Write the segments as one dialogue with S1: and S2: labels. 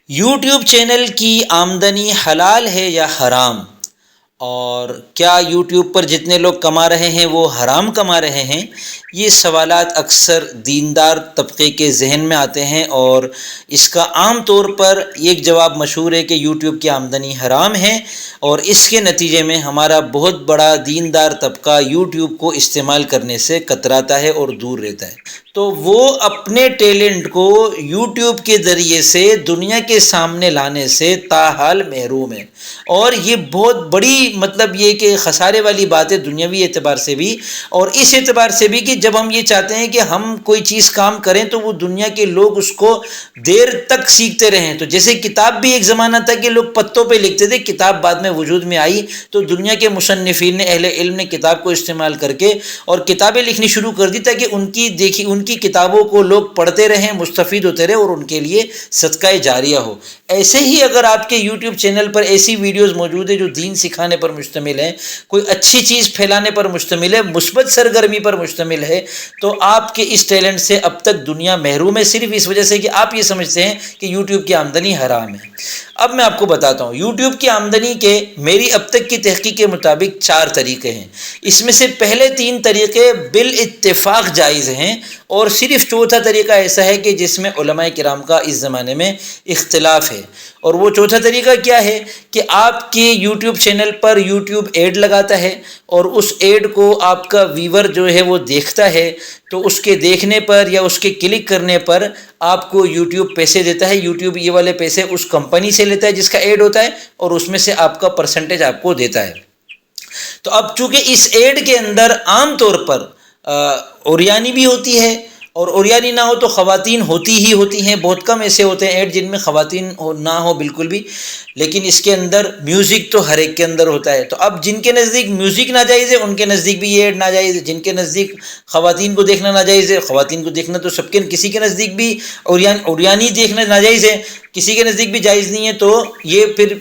S1: YouTube channel کی آمدنی حلال ہے یا حرام؟ اور کیا یوٹیوب پر جتنے لوگ کما رہے ہیں وہ حرام کما رہے ہیں؟ یہ سوالات اکثر دیندار طبقے کے ذہن میں آتے ہیں، اور اس کا عام طور پر ایک جواب مشہور ہے کہ یوٹیوب کی آمدنی حرام ہے، اور اس کے نتیجے میں ہمارا بہت بڑا دیندار طبقہ یوٹیوب کو استعمال کرنے سے کتراتا ہے اور دور رہتا ہے۔ تو وہ اپنے ٹیلنٹ کو یوٹیوب کے ذریعے سے دنیا کے سامنے لانے سے تاحال محروم ہے، اور یہ بہت بڑی یہ کہ خسارے والی بات ہے، دنیاوی اعتبار سے بھی اور اس اعتبار سے بھی کہ جب ہم یہ چاہتے ہیں کہ ہم کوئی چیز کام کریں تو وہ دنیا کے لوگ اس کو دیر تک سیکھتے رہیں۔ تو جیسے کتاب بھی ایک زمانہ تھا کہ لوگ پتوں پہ لکھتے تھے، کتاب بعد میں وجود میں آئی تو دنیا کے مصنفین نے، اہل علم نے کتاب کو استعمال کر کے اور کتابیں لکھنی شروع کر دی تاکہ ان کی کتابوں کو لوگ پڑھتے رہیں، مستفید ہوتے رہے اور ان کے لیے صدقہ جاریہ ہو۔ ایسے ہی اگر آپ کے یوٹیوب چینل پر ایسی ویڈیوز موجود ہیں جو دین سکھانے پر مشتمل ہے، کوئی اچھی چیز پھیلانے پر مشتمل ہے، مثبت سرگرمی پر مشتمل ہے، تو آپ کے اس ٹیلنٹ سے اب تک دنیا محروم ہے، صرف اس وجہ سے کہ آپ یہ سمجھتے ہیں کہ یوٹیوب کی آمدنی حرام ہے۔ اب میں آپ کو بتاتا ہوں یوٹیوب کی آمدنی کے میری اب تک کی تحقیق کے مطابق 4 طریقے ہیں۔ اس میں سے پہلے 3 طریقے بالاتفاق جائز ہیں، اور صرف چوتھا طریقہ ایسا ہے کہ جس میں علماء کرام کا اس زمانے میں اختلاف ہے۔ اور وہ چوتھا طریقہ کیا ہے کہ آپ کے یوٹیوب چینل پر یوٹیوب ایڈ لگاتا ہے، اور اس ایڈ کو آپ کا ویور جو ہے وہ دیکھتا ہے، تو اس کے دیکھنے پر یا اس کے کلک کرنے پر آپ کو یوٹیوب پیسے دیتا ہے۔ یوٹیوب یہ والے پیسے اس کمپنی سے لیتا ہے جس کا ایڈ ہوتا ہے، اور اس میں سے آپ کا پرسنٹیج آپ کو دیتا ہے۔ تو اب چونکہ اس ایڈ کے اندر عام طور پر اوریانی بھی ہوتی ہے، اور اوریانی نہ ہو تو خواتین ہوتی ہیں، بہت کم ایسے ہوتے ہیں ایڈ جن میں خواتین نہ ہو بالکل بھی، لیکن اس کے اندر میوزک تو ہر ایک کے اندر ہوتا ہے۔ تو اب جن کے نزدیک میوزک ناجائز ہے ان کے نزدیک بھی یہ ایڈ ناجائز ہے، جن کے نزدیک خواتین کو دیکھنا ناجائز ہے، خواتین کو دیکھنا تو سب کے، کسی کے نزدیک بھی اوریانی دیکھنا ناجائز ہے، کسی کے نزدیک بھی جائز نہیں ہے۔ تو یہ پھر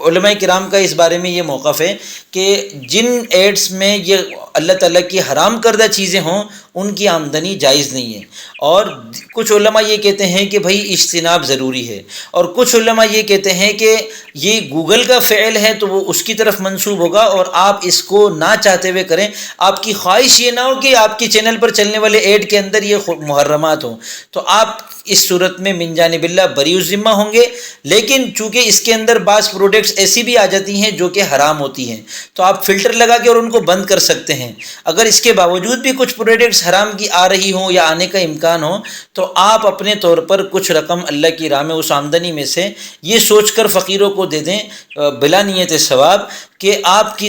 S1: علماء کرام کا اس بارے میں یہ موقف ہے کہ جن ایڈز میں یہ اللہ تعالیٰ کی حرام کردہ چیزیں ہوں ان کی آمدنی جائز نہیں ہے۔ اور کچھ علماء یہ کہتے ہیں کہ بھائی اجتناب ضروری ہے، اور کچھ علماء یہ کہتے ہیں کہ یہ گوگل کا فعل ہے تو وہ اس کی طرف منسوب ہوگا، اور آپ اس کو نہ چاہتے ہوئے کریں۔ آپ کی خواہش یہ نہ ہو کہ آپ کے چینل پر چلنے والے ایڈ کے اندر یہ محرمات ہوں، تو آپ اس صورت میں من جانب اللہ بری الذمہ ہوں گے۔ لیکن چونکہ اس کے اندر بعض پروڈکٹس ایسی بھی آ جاتی ہیں جو کہ حرام ہوتی ہیں، تو آپ فلٹر لگا کے اور ان کو بند کر سکتے ہیں۔ اگر اس کے باوجود بھی کچھ پروڈکٹس حرام کی آ رہی ہوں یا آنے کا امکان ہو، تو آپ اپنے طور پر کچھ رقم اللہ کی راہ میں اس آمدنی میں سے یہ سوچ کر فقیروں کو دے دیں بلا نیت ثواب، کہ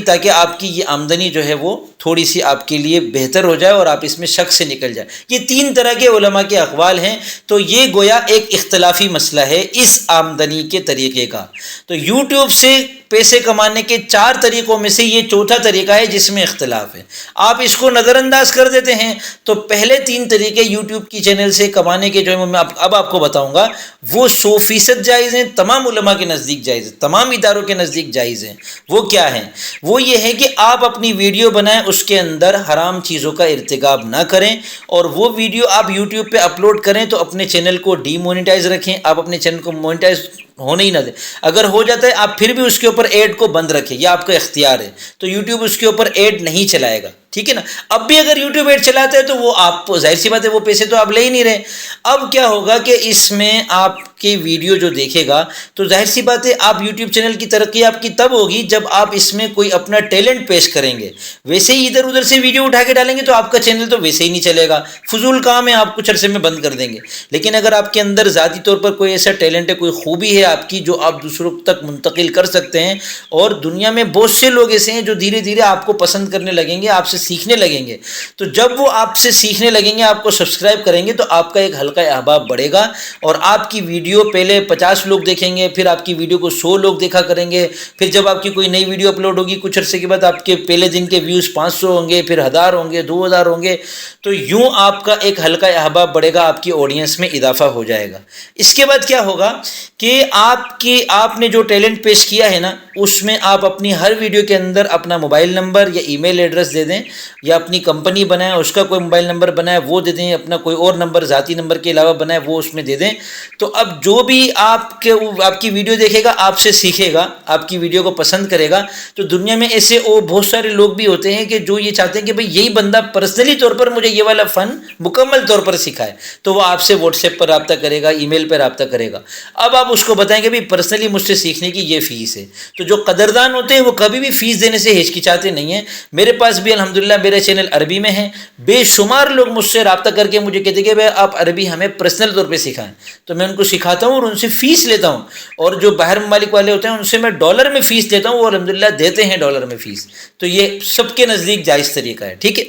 S1: تاکہ آپ کی یہ آمدنی جو ہے وہ تھوڑی سی آپ کے لیے بہتر ہو جائے اور آپ اس میں شک سے نکل جائے۔ یہ 3 طرح کے علماء کے اقوال ہیں، تو یہ گویا ایک اختلافی مسئلہ ہے اس آمدنی کے طریقے کا۔ تو یوٹیوب سے پیسے کمانے کے 4 طریقوں میں سے یہ چوتھا طریقہ ہے جس میں اختلاف ہے۔ آپ اس کو نظر انداز کر دیتے ہیں، تو پہلے 3 طریقے یوٹیوب کی چینل سے کمانے کے جو ہے میں اب آپ کو بتاؤں گا، وہ 100% جائز ہیں، تمام علماء کے نزدیک جائز ہیں، تمام اداروں کے نزدیک جائز ہیں۔ وہ کیا ہیں؟ وہ یہ ہے کہ آپ اپنی ویڈیو بنائیں، اس کے اندر حرام چیزوں کا ارتکاب نہ کریں، اور وہ ویڈیو آپ یوٹیوب پہ اپلوڈ کریں تو اپنے چینل کو ڈی مونیٹائز رکھیں، آپ اپنے چینل کو مونیٹائز ہونے ہی نہ دیں۔ اگر ہو جاتا ہے آپ پھر بھی اس کے اوپر ایڈ کو بند رکھیں، یہ آپ کا اختیار ہے، تو یوٹیوب اس کے اوپر ایڈ نہیں چلائے گا، ٹھیک ہے نا۔ اب بھی اگر یوٹیوب ایڈ چلاتا ہے تو وہ آپ، ظاہر سی بات ہے وہ پیسے تو آپ لے ہی نہیں رہے۔ اب کیا ہوگا کہ اس میں آپ کی ویڈیو جو دیکھے گا تو ظاہر سی بات ہے آپ یوٹیوب چینل کی ترقی آپ کی تب ہوگی جب آپ اس میں کوئی اپنا ٹیلنٹ پیش کریں گے۔ ویسے ہی ادھر ادھر سے ویڈیو اٹھا کے ڈالیں گے تو آپ کا چینل تو ویسے ہی نہیں چلے گا، فضول کام ہے، آپ کچھ عرصے میں بند کر دیں گے۔ لیکن اگر آپ کے اندر ذاتی طور پر کوئی ایسا ٹیلنٹ ہے، کوئی خوبی ہے آپ کی جو آپ دوسروں تک منتقل کر سکتے ہیں، اور دنیا میں بہت سے لوگ ایسے ہیں جو دھیرے دھیرے آپ کو پسند کرنے لگیں گے، آپ سے سیکھنے لگیں گے، تو جب وہ آپ سے سیکھنے لگیں گے، آپ کو سبسکرائب کریں گے، تو آپ کا ایک حلقہ احباب بڑھے گا، اور آپ کی ویڈیو پہلے 50 لوگ دیکھیں گے، پھر آپ کی ویڈیو کو 100 لوگ دیکھا کریں گے، پھر جب آپ کی کوئی نئی ویڈیو اپلوڈ ہوگی کچھ عرصے کے بعد آپ کے پہلے دن کے ویوز 500 ہوں گے، پھر 1000 ہوں گے، 2000 ہوں گے، تو یوں آپ کا ایک حلقہ احباب بڑھے گا، آپ کی آڈینس میں اضافہ ہو جائے گا۔ اس کے بعد کیا ہوگا کہ آپ نے جو ٹیلنٹ پیش کیا ہے نا، اس میں آپ اپنی ہر ویڈیو کے اندر اپنا موبائل نمبر یا ای میل ایڈریس دے دیں، یا اپنی کمپنی بنائیں اس کا کوئی موبائل نمبر بنائیں وہ دے دیں، اپنا کوئی اور نمبر ذاتی نمبر کے علاوہ بنائیں وہ اس میں دے دیں. تو اب جو بھی آپ کی ویڈیو دیکھے گا آپ سے سیکھے گا، آپ کی ویڈیو کو پسند کرے گا. تو دنیا میں ایسے بہت سارے لوگ بھی ہوتے ہیں کہ جو یہ چاہتے ہیں کہ بھئی یہی بندہ پرسنلی طور پر مجھے یہ والا فن مکمل طور پر سکھائے، تو وہ آپ سے واٹس ایپ پر رابطہ کرے گا، ای میل پہ رابطہ کرے گا. اب آپ اس کو بتائیں کہ بھئی پرسنلی مجھ سے سیکھنے کی یہ فیس ہے. تو جو قدردان ہوتے ہیں وہ کبھی بھی فیس دینے سے ہچکچاتے نہیں ہیں. میرے پاس بھی الحمدللہ میرا چینل عربی میں ہے، بے شمار لوگ مجھ سے رابطہ کر کے مجھے کہتے ہیں کہ بھئی آپ عربی ہمیں پرسنل طور پہ سکھائیں. تو میں ان کو سکھاتا ہوں اور ان سے فیس لیتا ہوں. اور جو باہر ممالک والے ہوتے ہیں ان سے میں ڈالر میں فیس لیتا ہوں، وہ الحمدللہ دیتے ہیں ڈالر میں فیس. تو یہ سب کے نزدیک جائز طریقہ ہے. ٹھیک ہے،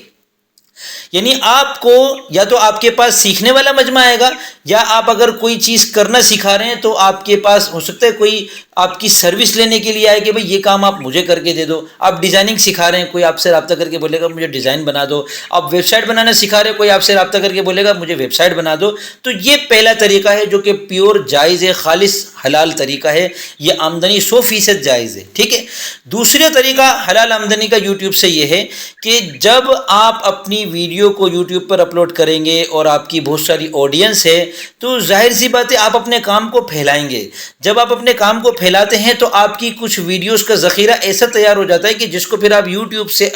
S1: یعنی آپ کو یا تو آپ کے پاس سیکھنے والا مجمع آئے گا، یا آپ اگر کوئی چیز کرنا سکھا رہے ہیں تو آپ کے پاس ہو سکتا ہے کوئی آپ کی سروس لینے کے لیے آئے کہ بھئی یہ کام آپ مجھے کر کے دے دو. آپ ڈیزائننگ سکھا رہے ہیں، کوئی آپ سے رابطہ کر کے بولے گا مجھے ڈیزائن بنا دو. آپ ویب سائٹ بنانا سکھا رہے ہیں، کوئی آپ سے رابطہ کر کے بولے گا مجھے ویب سائٹ بنا دو. تو یہ پہلا طریقہ ہے جو کہ پیور جائز ہے، خالص حلال طریقہ ہے. یہ آمدنی 100% جائز ہے. ٹھیک ہے، دوسرا طریقہ حلال آمدنی کا یوٹیوب سے یہ ہے کہ جب آپ اپنی ویڈیو کو یوٹیوب پر اپلوڈ کریں گے اور آپ کی بہت ساری آڈینس ہے تو ظاہر سی بات ہے آپ اپنے کام کو پھیلائیں گے. جب آپ اپنے کام کو پھیلاتے ہیں تو آپ کی کچھ ویڈیوز کا ذخیرہ ایسا تیار ہو جاتا ہے کہ جس کو پھر آپ یوٹیوب سے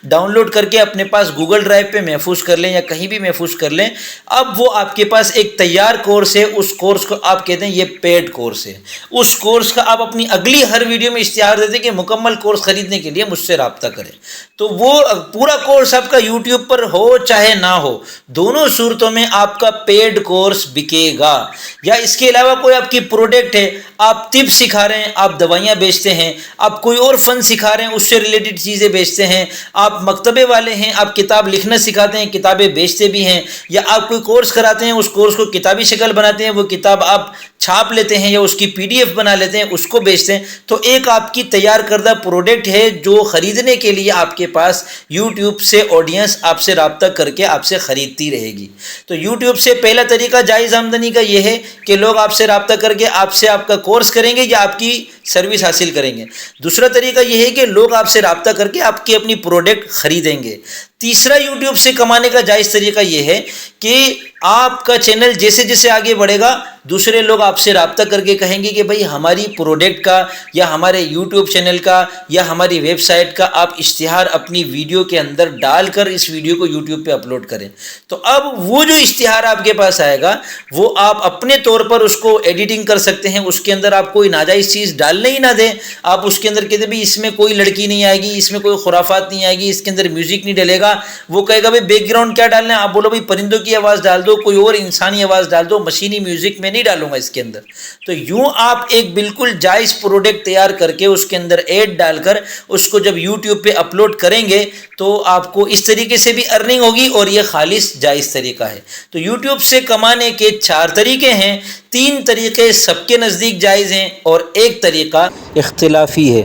S1: ڈاؤن لوڈ کر کے اپنے پاس گوگل ڈرائیو پہ محفوظ کر لیں یا کہیں بھی محفوظ کر لیں. اب وہ آپ کے پاس ایک تیار کورس ہے، اس کورس کو آپ کہتے ہیں یہ پیڈ کورس ہے. اس کورس کا آپ اپنی اگلی ہر ویڈیو میں اشتہار دیتے کہ مکمل کورس خریدنے کے لیے مجھ سے رابطہ کریں. تو وہ پورا کورس آپ کا یوٹیوب پر ہو چاہے نہ ہو، دونوں صورتوں میں آپ کا پیڈ کورس بکے گا. یا اس کے علاوہ کوئی آپ کی پروڈکٹ ہے، آپ طب سکھا رہے ہیں، آپ دوائیاں بیچتے ہیں، آپ کوئی اور فن سکھا رہے ہیں اس سے ریلیٹڈ چیزیں بیچتے ہیں، آپ مکتبے والے ہیں، آپ کتاب لکھنا سکھاتے ہیں، کتابیں بیچتے بھی ہیں، یا آپ کوئی کورس کراتے ہیں اس کورس کو کتابی شکل بناتے ہیں، وہ کتاب آپ چھاپ لیتے ہیں یا اس کی پی ڈی ایف بنا لیتے ہیں اس کو بیچتے ہیں. تو ایک آپ کی تیار کردہ پروڈکٹ ہے جو خریدنے کے لیے آپ کے پاس یوٹیوب سے آڈینس آپ سے رابطہ کر کے آپ سے خریدتی رہے گی. تو یوٹیوب سے پہلا طریقہ جائز آمدنی کا یہ ہے کہ لوگ آپ سے رابطہ کر کے آپ سے آپ کا کورس کریں گے یا آپ کی سروس حاصل کریں گے. دوسرا طریقہ یہ ہے کہ لوگ آپ سے رابطہ کر کے آپ کی اپنی پروڈکٹ خریدیں گے. تیسرا یوٹیوب سے کمانے کا جائز طریقہ یہ ہے کہ آپ کا چینل جیسے جیسے آگے بڑھے گا دوسرے لوگ آپ سے رابطہ کر کے کہیں گے کہ بھئی ہماری پروڈکٹ کا یا ہمارے یوٹیوب چینل کا یا ہماری ویب سائٹ کا آپ اشتہار اپنی ویڈیو کے اندر ڈال کر اس ویڈیو کو یوٹیوب پہ اپلوڈ کریں. تو اب وہ جو اشتہار آپ کے پاس آئے گا وہ آپ اپنے طور پر اس کو ایڈیٹنگ کر سکتے ہیں. اس کے اندر آپ کوئی ناجائز چیز ڈالنے ہی نہ دیں. آپ اس کے اندر کہتے بھئی اس میں کوئی لڑکی نہیں آئے گی، اس میں کوئی خرافات نہیں آئے گی، اس کے اندر میوزک نہیں ڈلے گا. وہ کہے گا بھئی بیک گراؤنڈ کیا ڈالنا ہے، آپ بولو بھئی پرندوں کی آواز ڈال دو، کوئی اور انسانی آواز ڈال دو، مشینی میوزک میں نہیں ڈالوں گا اس کے اندر. تو یوں آپ ایک بالکل جائز پروڈکٹ تیار کر کے اس کے اندر ایڈ ڈال کر اس کو جب یوٹیوب پہ اپلوڈ کریں گے تو آپ کو اس طریقے سے بھی ارننگ ہوگی اور یہ خالص جائز طریقہ ہے. تو یوٹیوب سے کمانے کے 4 طریقے ہیں. 3 طریقے سب کے نزدیک جائز ہیں اور ایک طریقہ اختلافی ہے.